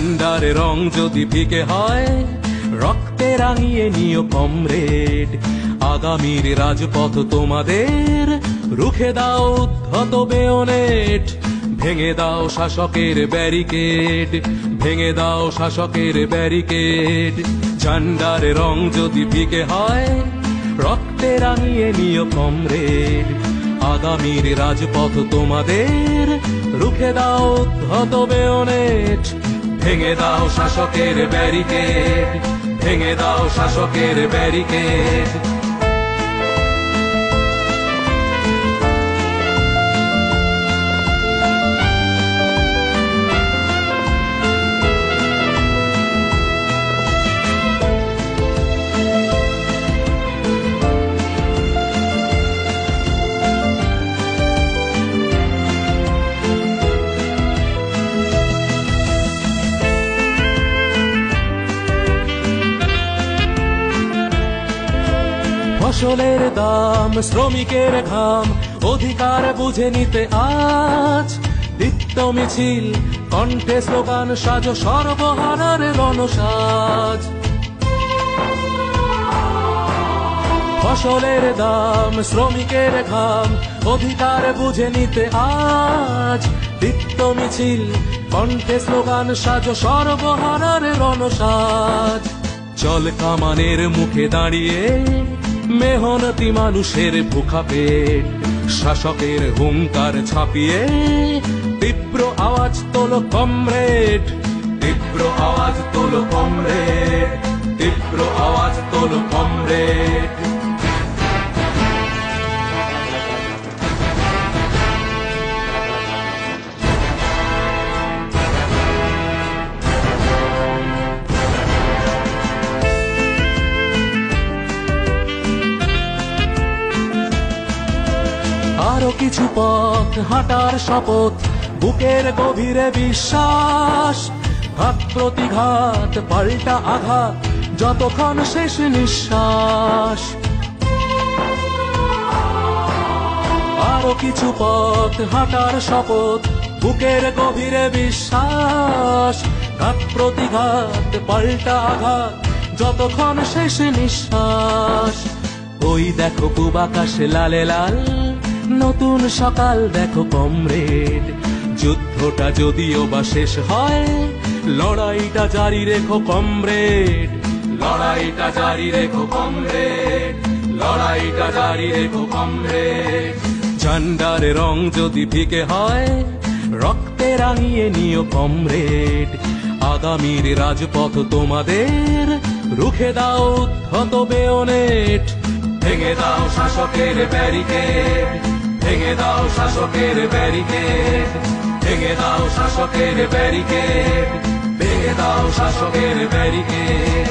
ঝান্ডারে রং যদি ফিকে হয় রক্তে রাঙিয়ে নিও কমরেড। আগামীর রাজপথ তোমাদের, রুখে দাও উদ্ধত বেয়নেট। ভেঙে দাও শাসকের ব্যারিকেড, ভেঙে দাও শাসকের ব্যারিকেড। ঝান্ডারে রং যদি ফিকে হয় রক্তে রাঙিয়ে নিও কমরেড। আগামীর রাজপথ তোমাদের, রুখে দাও উদ্ধত বেয়নেট। ভেঙে দাও শাসকের ব্যারিকেড, ভেঙে দাও শাসকের ব্যারিকেড। ফসলের দাম, শ্রমিকের ঘাম, অধিকার বুঝে নিতে আজ দীপ্ত মিছিল, কণ্ঠে স্লোগান সাজো সর্বহারার রণসাজ। ফসলের দাম, শ্রমিকের ঘাম, অধিকার বুঝে নিতে আজ দীপ্ত মিছিল, কণ্ঠে স্লোগান সাজো সর্বহারার রণসাজ। চল কামানের মুখে দাঁড়িয়ে মেহনতি মানুষের ভুখা পেট, শাসকের হুঙ্কার ছাপিয়ে তীব্র আওয়াজ তোলো কমরেড, তীব্র আওয়াজ তোলো কমরেড, তীব্র আওয়াজ তোলো কমরেড। আরো কিছু পথ হাঁটার শপথ, বুকের গভীরে বিশ্বাস। ঘাত প্রতিঘাত পাল্টা আঘাত, যতক্ষণ শেষ নিঃশ্বাস। আরো কিছু পথ হাঁটার শপথ, বুকের গভীরে বিশ্বাস। ঘাত প্রতিঘাত পাল্টা আঘাত, যতক্ষণ শেষ নিঃশ্বাস। ওই দেখো পূব আকাশে লালে লাল, নতুন সকাল দেখো কমরেড। যুদ্ধটা যদিও বা শেষ হয়, লড়াইটা জারি রেখো কমরেড, লড়াইটা জারি রেখো কমরেড, লড়াইটা জারি রেখো কমরেড। ঝান্ডারে রং যদি ফিকে হয় রক্তে রাঙিয়ে নিও কমরেড। আগামীর রাজপথ তোমাদের, রুখে দাও উদ্ধত বেয়নেট। ভেঙে দাও শাসকের ব্যারিকেড, ভেঙে দাও শাসকের ব্যারিকেড, ভেঙে দাও শাসকের ব্যারিকেড, ভেঙে দাও শাসকের ব্যারিকেড।